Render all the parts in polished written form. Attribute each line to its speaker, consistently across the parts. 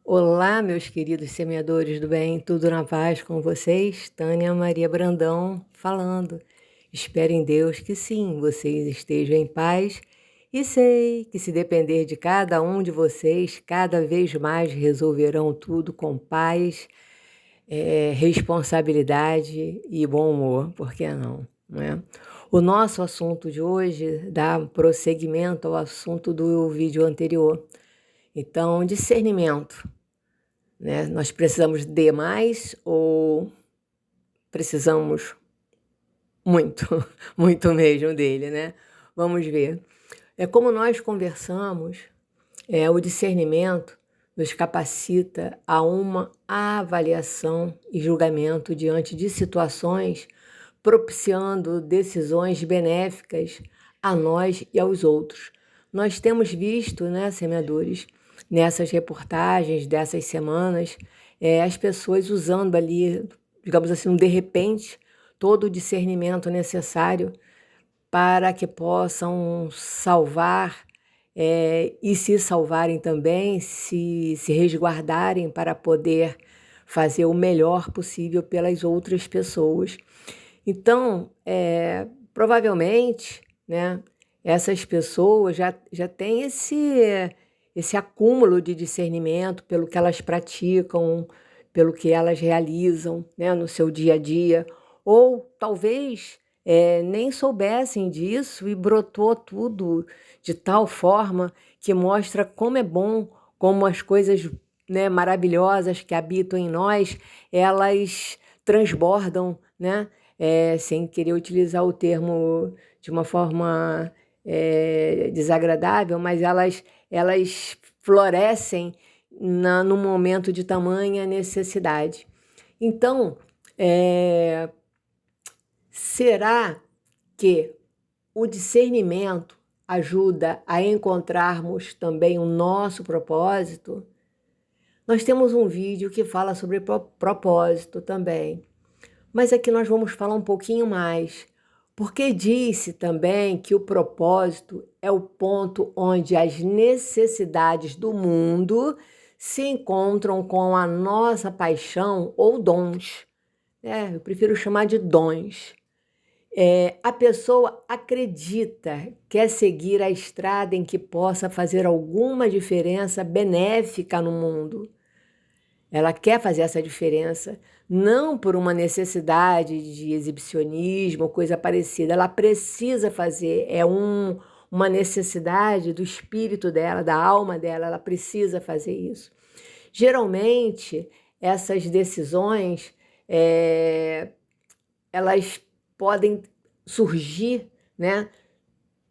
Speaker 1: Olá, meus queridos semeadores do bem, tudo na paz com vocês? Tânia Maria Brandão falando. Espero em Deus que sim, vocês estejam em paz e sei que se depender de cada um de vocês, cada vez mais resolverão tudo com paz, responsabilidade e bom humor, por que não? Não é? O nosso assunto de hoje dá prosseguimento ao assunto do vídeo anterior. Então, discernimento, né? Nós precisamos de mais ou precisamos muito, muito mesmo dele, né? Vamos ver. É como nós conversamos, o discernimento nos capacita a uma avaliação e julgamento diante de situações, propiciando decisões benéficas a nós e aos outros. Nós temos visto, né, semeadores, nessas reportagens dessas semanas, as pessoas usando ali, digamos assim, de repente, todo o discernimento necessário para que possam salvar e se salvarem também, se resguardarem para poder fazer o melhor possível pelas outras pessoas. Então, provavelmente, né, essas pessoas já têm esse acúmulo de discernimento pelo que elas praticam, pelo que elas realizam, né, no seu dia a dia, ou talvez nem soubessem disso e brotou tudo de tal forma que mostra como é bom, como as coisas, né, maravilhosas que habitam em nós, elas transbordam, né? Sem querer utilizar o termo de uma forma desagradável, mas elas florescem no momento de tamanha necessidade. Então, será que o discernimento ajuda a encontrarmos também o nosso propósito? Nós temos um vídeo que fala sobre propósito também, mas aqui nós vamos falar um pouquinho mais, porque disse também que o propósito é o ponto onde as necessidades do mundo se encontram com a nossa paixão ou dons. Eu prefiro chamar de dons. A pessoa acredita, quer seguir a estrada em que possa fazer alguma diferença benéfica no mundo. Ela quer fazer essa diferença, não por uma necessidade de exibicionismo ou coisa parecida. Ela precisa fazer, uma necessidade do espírito dela, da alma dela, ela precisa fazer isso. Geralmente, essas decisões, elas podem surgir, né?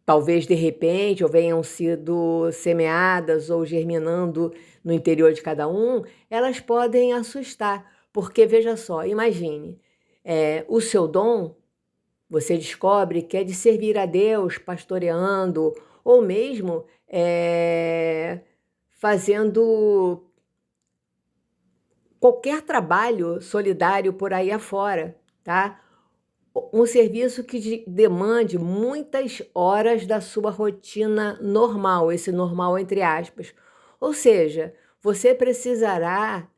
Speaker 1: Talvez de repente, ou venham sido semeadas ou germinando no interior de cada um, elas podem assustar. Porque, veja só, imagine, o seu dom, você descobre que é de servir a Deus pastoreando, ou mesmo fazendo qualquer trabalho solidário por aí afora, tá? Um serviço que demande muitas horas da sua rotina normal, esse normal entre aspas. Ou seja, você precisará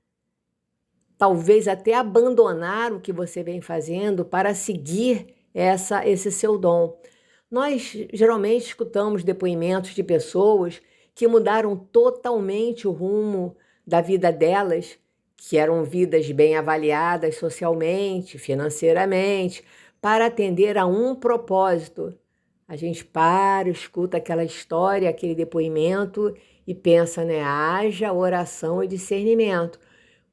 Speaker 1: talvez até abandonar o que você vem fazendo para seguir esse seu dom. Nós geralmente escutamos depoimentos de pessoas que mudaram totalmente o rumo da vida delas, que eram vidas bem avaliadas socialmente, financeiramente, para atender a um propósito. A gente para, escuta aquela história, aquele depoimento e pensa, né? Haja oração e discernimento.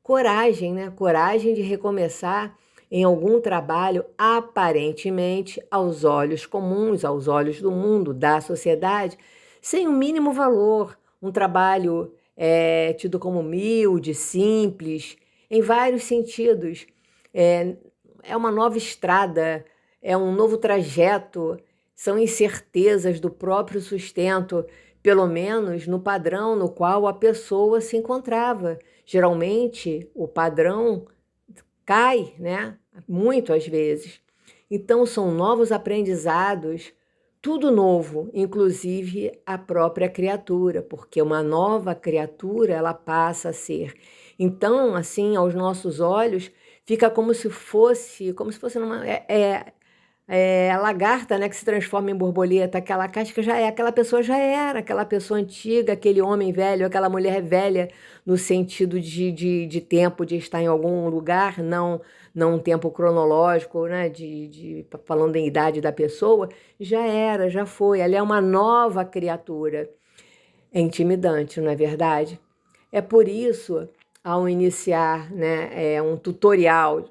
Speaker 1: Coragem, né? Coragem de recomeçar em algum trabalho aparentemente aos olhos comuns, aos olhos do mundo, da sociedade, sem o mínimo valor. Um trabalho tido como humilde, simples, em vários sentidos. É uma nova estrada, é um novo trajeto, são incertezas do próprio sustento, pelo menos no padrão no qual a pessoa se encontrava. Geralmente, o padrão cai, né? Muito às vezes. Então, são novos aprendizados, tudo novo, inclusive a própria criatura, porque uma nova criatura ela passa a ser. Então, assim, aos nossos olhos, fica como se fosse a lagarta, né, que se transforma em borboleta, aquela casca aquela pessoa já era, aquela pessoa antiga, aquele homem velho, aquela mulher velha, no sentido de tempo, de estar em algum lugar, não um tempo cronológico, né, falando em idade da pessoa, já era, já foi, ela é uma nova criatura. É intimidante, não é verdade? É por isso, ao iniciar, né, um tutorial,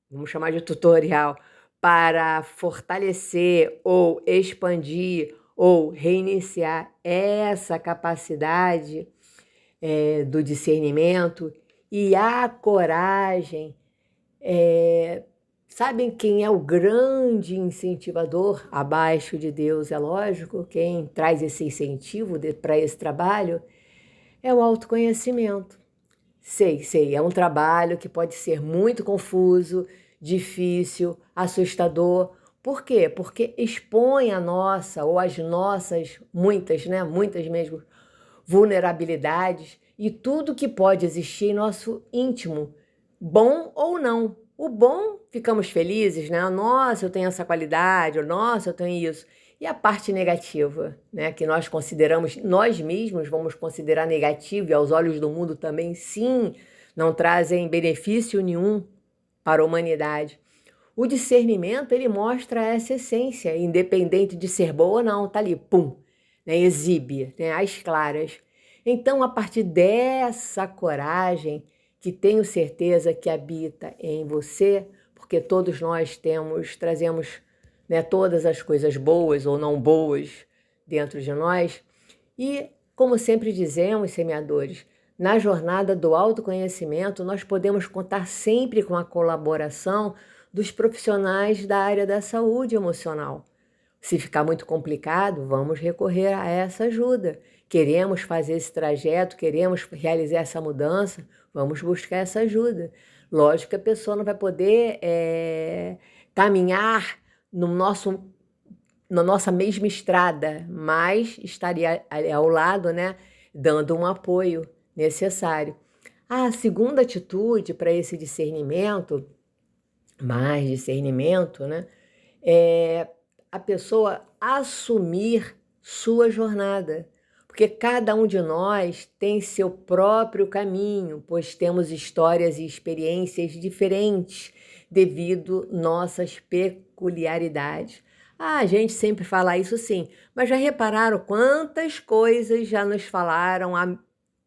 Speaker 1: vamos chamar de tutorial, para fortalecer ou expandir ou reiniciar essa capacidade do discernimento e a coragem. Sabem quem é o grande incentivador, abaixo de Deus, é lógico, quem traz esse incentivo para esse trabalho? É o autoconhecimento. Sei, é um trabalho que pode ser muito confuso, difícil, assustador. Por quê? Porque expõe a nossa ou as nossas, muitas, né? Muitas mesmo, vulnerabilidades e tudo que pode existir em nosso íntimo, bom ou não. O bom, ficamos felizes, né? Nossa, eu tenho essa qualidade, ou nossa, eu tenho isso. E a parte negativa, né, que nós consideramos, nós mesmos vamos considerar negativa, e aos olhos do mundo também, sim, não trazem benefício nenhum para a humanidade. O discernimento, ele mostra essa essência, independente de ser boa ou não, tá ali, pum, né, exibe, né, às claras. Então, a partir dessa coragem, que tenho certeza que habita em você, porque todos nós trazemos, né, todas as coisas boas ou não boas dentro de nós. E, como sempre dizemos, semeadores, na jornada do autoconhecimento, nós podemos contar sempre com a colaboração dos profissionais da área da saúde emocional. Se ficar muito complicado, vamos recorrer a essa ajuda. Queremos fazer esse trajeto, queremos realizar essa mudança, vamos buscar essa ajuda. Lógico que a pessoa não vai poder caminhar na nossa mesma estrada, mas estaria ao lado, né, dando um apoio necessário. A segunda atitude para esse discernimento, mais discernimento, né, é a pessoa assumir sua jornada, porque cada um de nós tem seu próprio caminho, pois temos histórias e experiências diferentes devido nossas peculiaridades. A gente sempre fala isso sim, mas já repararam quantas coisas já nos falaram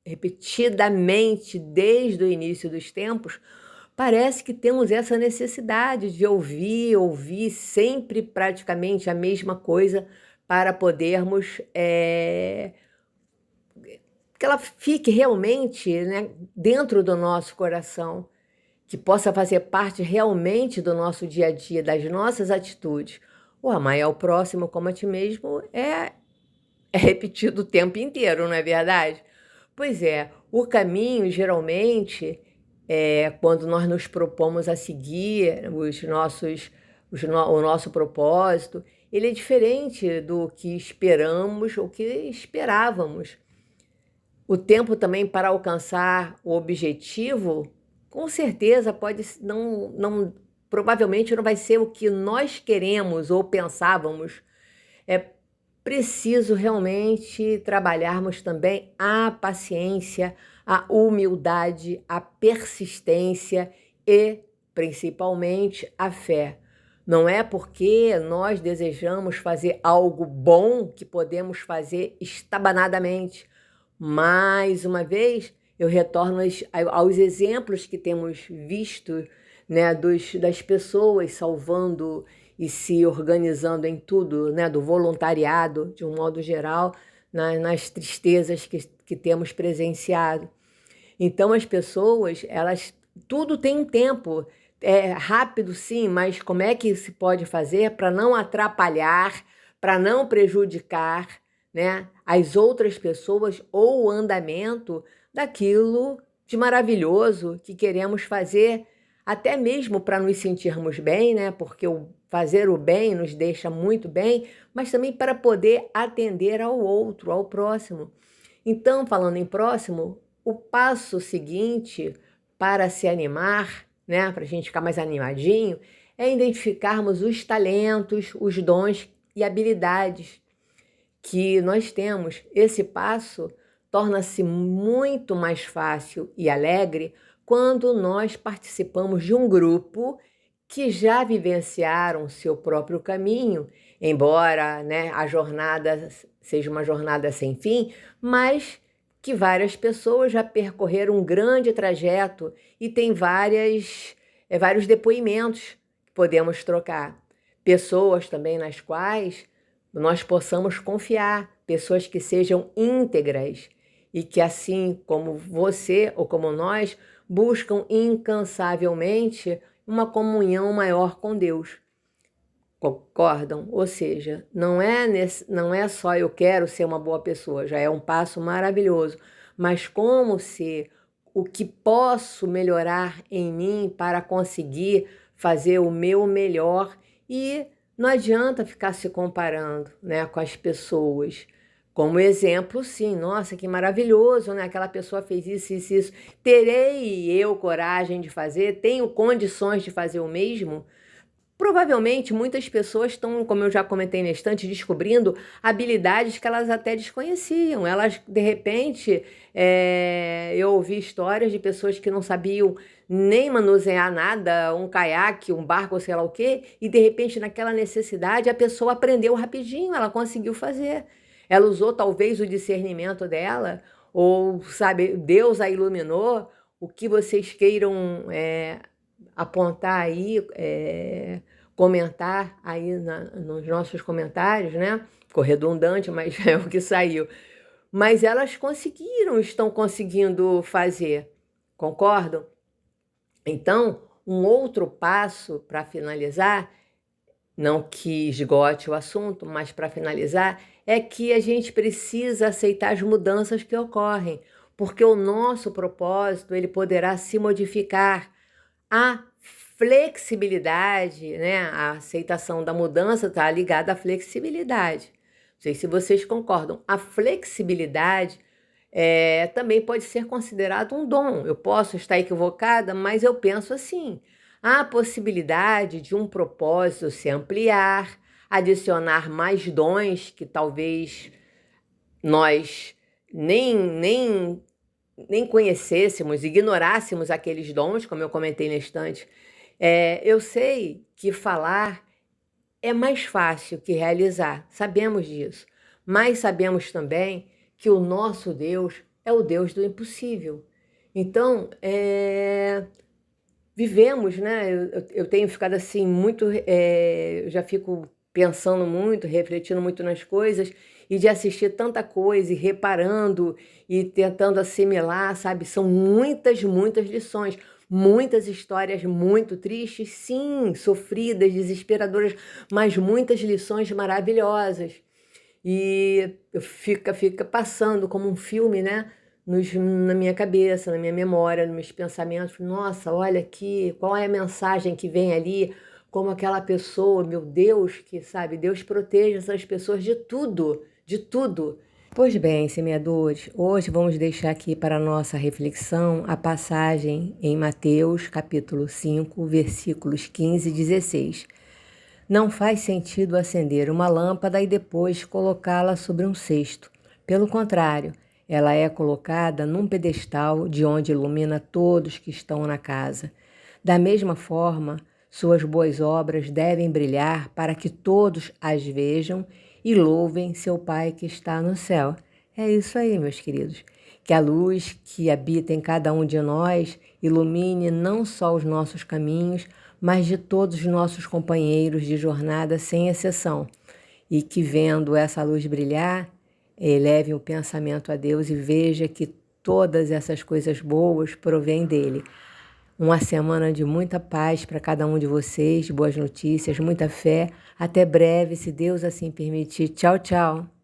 Speaker 1: repetidamente desde o início dos tempos? Parece que temos essa necessidade de ouvir sempre praticamente a mesma coisa para podermos que ela fique realmente, né, dentro do nosso coração, que possa fazer parte realmente do nosso dia a dia, das nossas atitudes. O amar ao próximo como a ti mesmo é repetido o tempo inteiro, não é verdade? Pois é, o caminho geralmente quando nós nos propomos a seguir o nosso propósito, ele é diferente do que esperamos ou que esperávamos. O tempo também para alcançar o objetivo, com certeza provavelmente não vai ser o que nós queremos ou pensávamos. É preciso realmente trabalharmos também a paciência, a humildade, a persistência e, principalmente, a fé. Não é porque nós desejamos fazer algo bom que podemos fazer estabanadamente. Mais uma vez, eu retorno aos exemplos que temos visto, né, das pessoas salvando e se organizando em tudo, né, do voluntariado, de um modo geral, nas tristezas que temos presenciado. Então, as pessoas, tudo tem um tempo, é rápido sim, mas como é que se pode fazer para não atrapalhar, para não prejudicar, né, as outras pessoas ou o andamento daquilo de maravilhoso que queremos fazer até mesmo para nos sentirmos bem, né? Porque o fazer o bem nos deixa muito bem, mas também para poder atender ao outro, ao próximo. Então, falando em próximo, o passo seguinte para se animar, né, para a gente ficar mais animadinho, é identificarmos os talentos, os dons e habilidades que nós temos. Esse passo torna-se muito mais fácil e alegre quando nós participamos de um grupo que já vivenciaram seu próprio caminho, embora, né, a jornada seja uma jornada sem fim, mas que várias pessoas já percorreram um grande trajeto e tem vários depoimentos que podemos trocar. Pessoas também nas quais nós possamos confiar, pessoas que sejam íntegras e que, assim como você ou como nós, buscam incansavelmente uma comunhão maior com Deus. Concordam? Ou seja, não é só eu quero ser uma boa pessoa, já é um passo maravilhoso, mas como ser, o que posso melhorar em mim para conseguir fazer o meu melhor. E não adianta ficar se comparando, né, com as pessoas. Como exemplo, sim, nossa, que maravilhoso, né? Aquela pessoa fez isso, isso, isso. Terei eu coragem de fazer? Tenho condições de fazer o mesmo? Provavelmente muitas pessoas estão, como eu já comentei na estante, descobrindo habilidades que elas até desconheciam. Elas, de repente, eu ouvi histórias de pessoas que não sabiam nem manusear nada, um caiaque, um barco, sei lá o quê, e de repente, naquela necessidade, a pessoa aprendeu rapidinho, ela conseguiu fazer. Ela usou talvez o discernimento dela, ou, sabe, Deus a iluminou. O que vocês queiram apontar aí, comentar aí nos nossos comentários, né? Ficou redundante, mas é o que saiu. Mas elas conseguiram, estão conseguindo fazer, concordam? Então, um outro passo para finalizar, não que esgote o assunto, mas para finalizar, é que a gente precisa aceitar as mudanças que ocorrem, porque o nosso propósito ele poderá se modificar. A flexibilidade, né? A aceitação da mudança está ligada à flexibilidade. Não sei se vocês concordam. A flexibilidade também pode ser considerado um dom. Eu posso estar equivocada, mas eu penso assim. Há a possibilidade de um propósito se ampliar, adicionar mais dons que talvez nós nem conhecêssemos, ignorássemos aqueles dons, como eu comentei na estante. Eu sei que falar é mais fácil que realizar, sabemos disso, mas sabemos também que o nosso Deus é o Deus do impossível. Então, vivemos, né? Eu tenho ficado assim muito, eu já fico pensando muito, refletindo muito nas coisas, e de assistir tanta coisa e reparando e tentando assimilar, sabe? São muitas lições, muitas histórias muito tristes, sim, sofridas, desesperadoras, mas muitas lições maravilhosas. E fica passando como um filme, né? Na minha cabeça, na minha memória, nos meus pensamentos. Nossa, olha aqui, qual é a mensagem que vem ali? Como aquela pessoa, meu Deus, que sabe, Deus proteja essas pessoas de tudo, de tudo. Pois bem, semeadores, hoje vamos deixar aqui para a nossa reflexão a passagem em Mateus, capítulo 5, versículos 15 e 16. Não faz sentido acender uma lâmpada e depois colocá-la sobre um cesto. Pelo contrário, ela é colocada num pedestal de onde ilumina todos que estão na casa. Da mesma forma, suas boas obras devem brilhar para que todos as vejam e louvem seu Pai que está no céu. É isso aí, meus queridos. Que a luz que habita em cada um de nós ilumine não só os nossos caminhos, mas de todos os nossos companheiros de jornada, sem exceção. E que, vendo essa luz brilhar, eleve o pensamento a Deus e veja que todas essas coisas boas provêm dele. Uma semana de muita paz para cada um de vocês, boas notícias, muita fé. Até breve, se Deus assim permitir. Tchau, tchau.